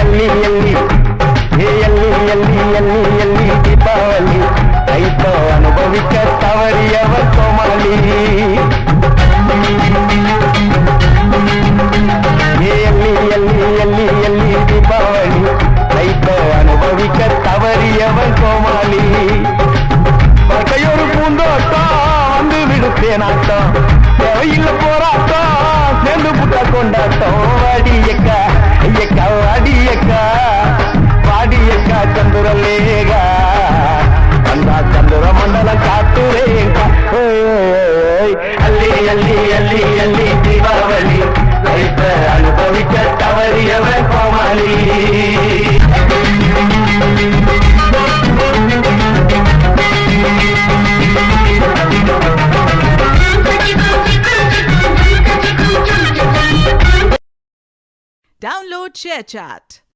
ಎಲ್ಲಿ ಎಲ್ಲಿ ಎಲ್ಲಿ ಎಲ್ಲಿ ಎಲ್ಲಿ ಎಲ್ಲಿ ದೀಪಾವಳಿ ರೈತೋ ಅನುಭವಿಕ ತವರಿಯವ ಕೋಮಲಿ ಎಲ್ಲಿ ಎಲ್ಲಿ ಎಲ್ಲಿ ಎಲ್ಲಿ ದೀಪಾವಳಿ ರೈತೋ ಅನುಭವಿಕ ತವರಿಯವ ಕೋಮಲಿ கையொரு பூந்தோட்டம் வந்து விடுத்தேனாட்டம் தேவையில்ல போராட்டம் சேர்ந்து புட்ட கொண்டாட்டம் வாடியக்கா ஐயக்கா வாடியக்கா வாடியக்கா சந்துரலேகா வந்தா சந்துர மண்டலம் காத்துரேகா அள்ளி அள்ளி அள்ளி அள்ளி தீபாவளி ரைத்த அனுபவிக்க தவறியவன் கோமாளி Download ShareChat.